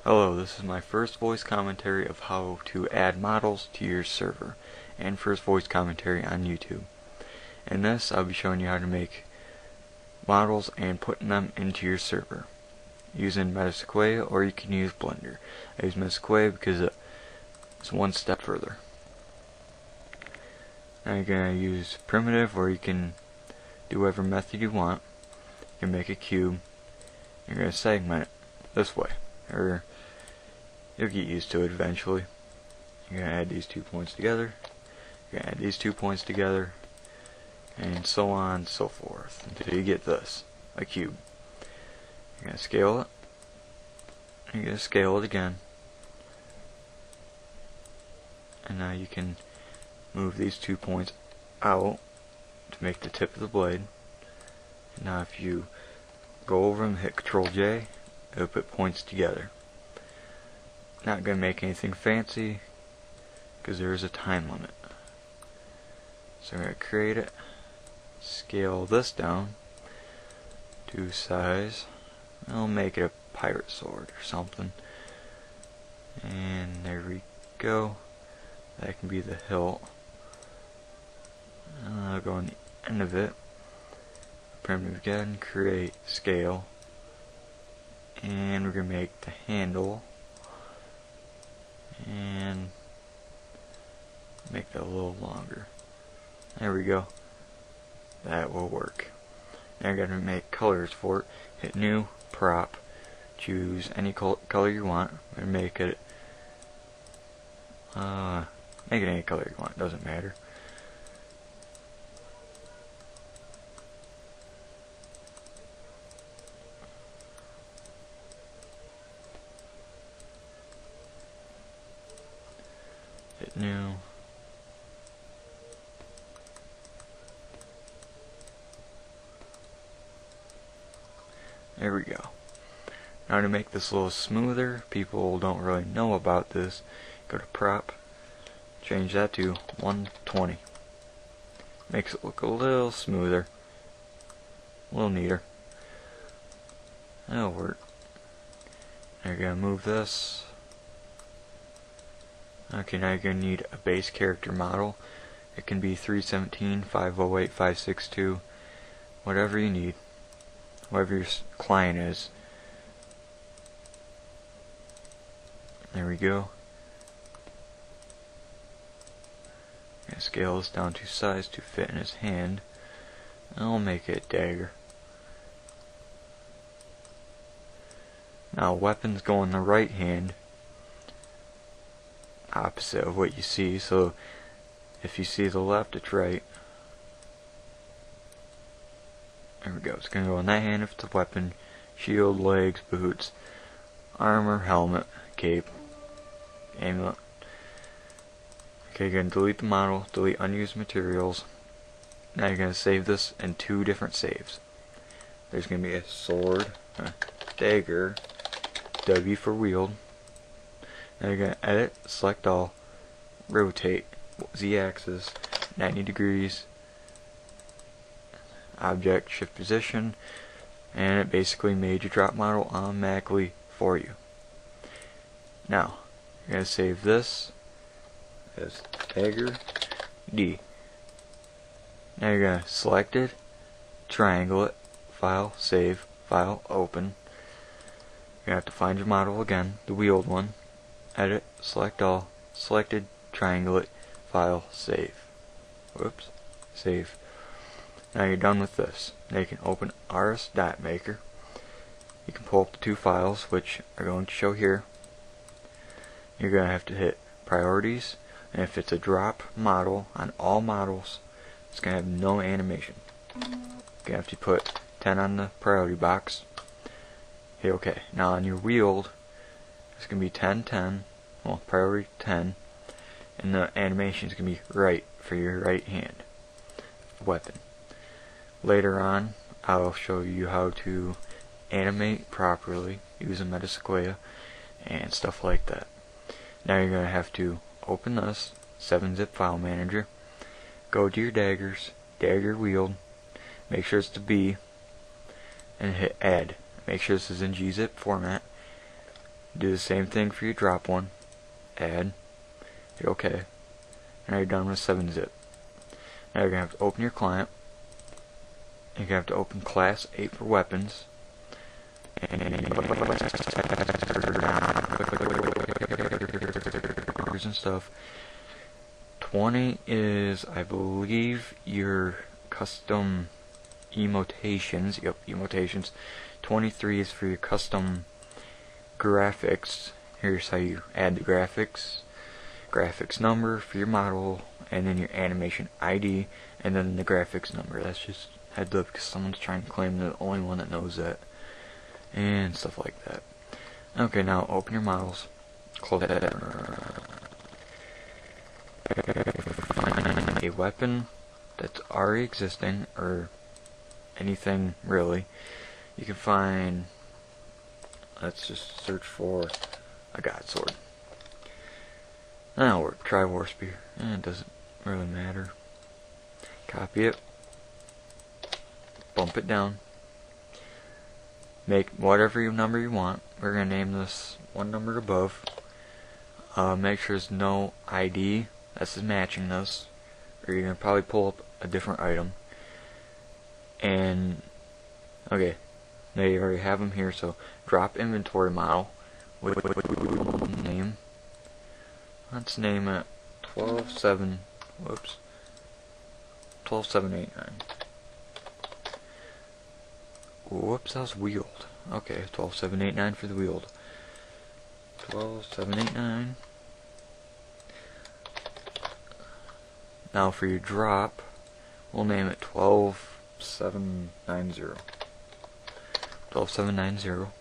Hello, this is my first voice commentary of how to add models to your server, and first voice commentary on YouTube. In this, I'll be showing you how to make models and putting them into your server using Metasequoia, or you can use Blender. I use Metasequoia because it's one step further. Now you're going to use primitive, or you can do whatever method you want. You can make a cube. You're going to segment it this way, or you'll get used to it eventually. You're going to add these 2 points together. You're going to add these 2 points together, and so on and so forth until you get this, a cube. You're going to scale it. You're going to scale it again. And now you can move these 2 points out to make the tip of the blade. And now if you go over them, hit Control J, it'll put points together. Not going to make anything fancy because there is a time limit. So I'm going to create it, scale this down to size. I'll make it a pirate sword or something. And there we go. That can be the hilt. I'll go on the end of it. Primitive again, create scale. And we're going to make the handle. And make that a little longer. There we go. That will work. Now you're going to make colors for it. Hit new, prop, choose any color you want, and make it any color you want, doesn't matter. Hit new. There we go. Now to make this a little smoother, people don't really know about this, go to prop, change that to 120. Makes it look a little smoother, a little neater. That'll work. Now you're going to move this. Okay, now you're going to need a base character model. It can be 317, 508, 562, whatever you need. Whatever your client is. There we go. I'm gonna scale this down to size to fit in his hand. I'll make it a dagger. Now weapons go in the right hand, opposite of what you see, so if you see the left, it's right. There we go. It's going to go in that hand if it's a weapon. Shield, legs, boots, armor, helmet, cape, amulet. Okay, you're going to delete the model, delete unused materials. Now you're going to save this in 2 different saves. There's going to be a sword, a dagger, W for wield. Now you're going to edit, select all, rotate, Z-axis, 90 degrees, object, shift position, and it basically made your drop model automatically for you. Now, you're going to save this as dagger D. Now you're going to select it, triangle it, file, save, file, open. You're going to have to find your model again, the wheeled one, edit, select all, selected, triangle it, file, save. Whoops, save. Now you're done with this. Now you can open RS.Maker. You can pull up the 2 files, which are going to show here. You're going to have to hit priorities, and if it's a drop model on all models, it's going to have no animation. You're going to have to put 10 on the priority box. Hit OK. Now on your wield, it's going to be 10, 10, well, priority 10, and the animation is going to be right for your right hand weapon. Later on, I'll show you how to animate properly using Metasequoia and stuff like that. Now you're going to have to open this 7-zip file manager, go to your daggers, dagger wield, make sure it's the B, and hit add. Make sure this is in gzip format. Do the same thing for your drop one. Add. Hit OK. Now you're done with 7-zip. Now you're going to have to open your client. You're going to have to open class 8 for weapons. And stuff. 20 is, I believe, your custom emotations. Yep, emotations. 23 is for your custom graphics. Here's how you add the graphics. Graphics number for your model, and then your animation ID, and then the graphics number. That's just heads up because someone's trying to claim they're the only one that knows that, and stuff like that. Okay, now open your models. Close that. Find a weapon that's already existing, or anything really. You can find. Let's just search for a god sword. Now try war spear. It doesn't really matter. Copy it. Bump it down. Make whatever number you want. We're gonna name this one number above. Make sure there's no ID. This is matching this, or you're gonna probably pull up a different item. And okay, now you already have them here. So drop inventory model with name. Let's name it 12789. Whoops, that was wheeled. Okay, 12789 for the wheeled. 12789. Now for your drop, we'll name it 12790. 12790.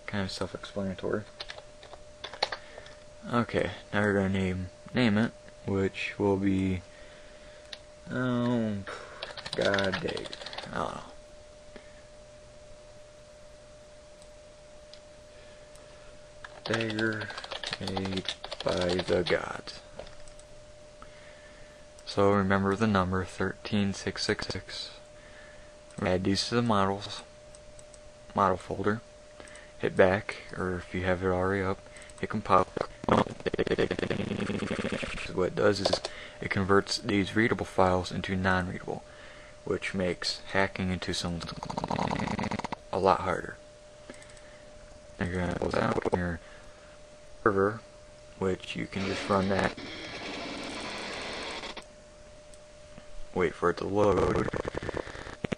Kind of self-explanatory. Okay, now we're gonna name it, which will be God dang, I don't know. Dagger made by the gods. So remember the number 13666. Add these to the model folder. Hit back, or if you have it already up, hit compile. What it does is it converts these readable files into non-readable, which makes hacking into someone's a lot harder. And you're gonna close out your server, which you can just run that. Wait for it to load.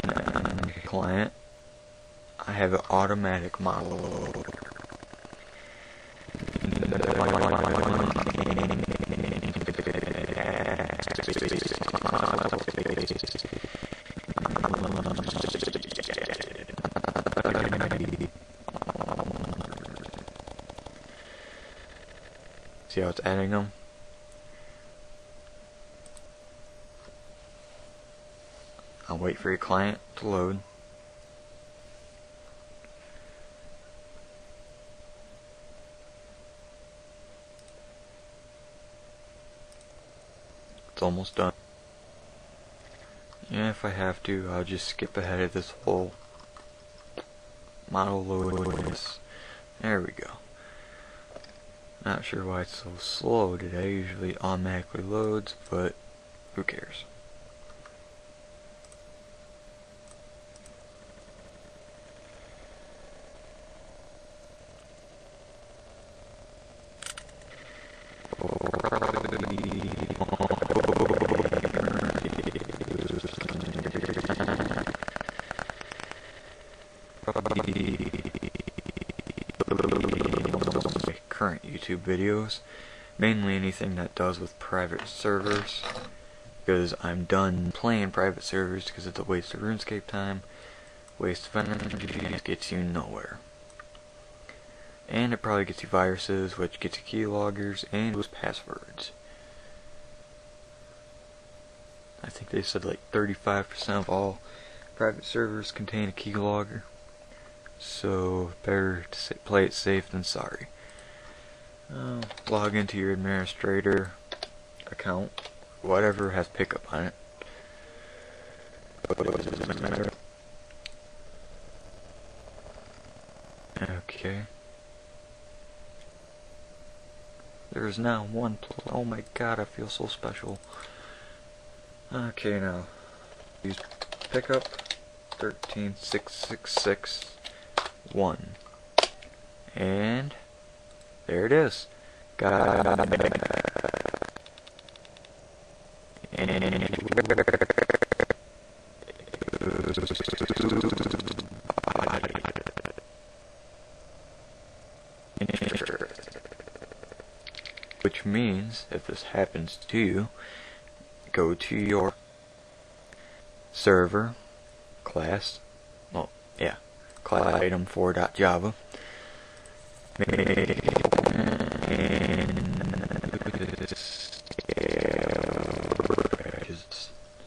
And client, I have an automatic model load. See how it's adding them? I'll wait for your client to load. It's almost done. Yeah, if I have to, I'll just skip ahead of this whole model load. There we go. Not sure why it's so slow today. Usually automatically loads, but who cares? Current YouTube videos, mainly anything that does with private servers, because I'm done playing private servers because it's a waste of RuneScape time, waste of energy, gets you nowhere. And it probably gets you viruses, which gets you keyloggers, and with passwords. I think they said like 35% of all private servers contain a keylogger. So better to play it safe than sorry. Log into your administrator account, whatever has pickup on it. Okay. There's now one. Oh my god, I feel so special. Okay, now use pickup 13661, and there it is. Which means, if this happens to you, go to your server class, class item 4.java,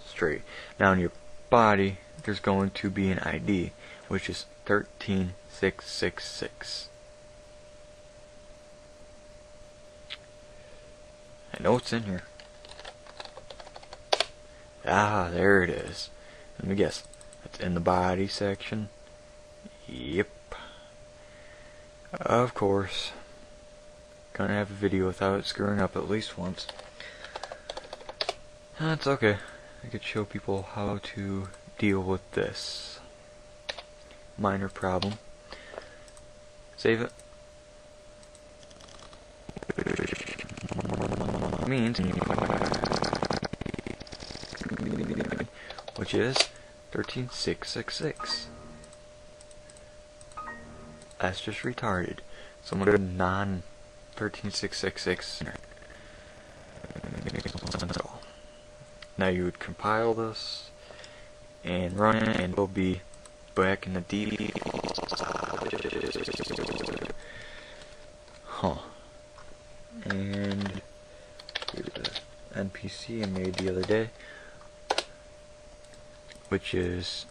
straight. Now in your body, there's going to be an ID, which is 13666. I know it's in here. Ah, there it is. Let me guess. It's in the body section. Yep. Of course. Gonna have a video without it screwing up at least once. That's okay. I could show people how to deal with this minor problem. Save it. Means which is 13666. That's just retarded. Someone non 13666. Now you would compile this and run it, and it'll be back in the D. And here's the NPC I made the other day, which is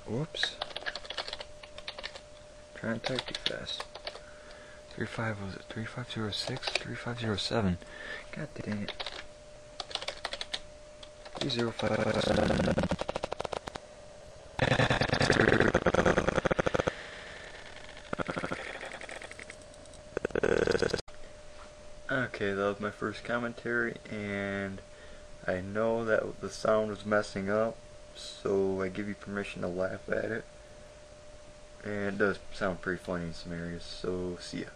whoops. Trying to type too fast. 3506? 3507. God dang it. 3057. Okay, that was my first commentary, and I know that the sound was messing up, so I give you permission to laugh at it. And it does sound pretty funny in some areas, so see ya.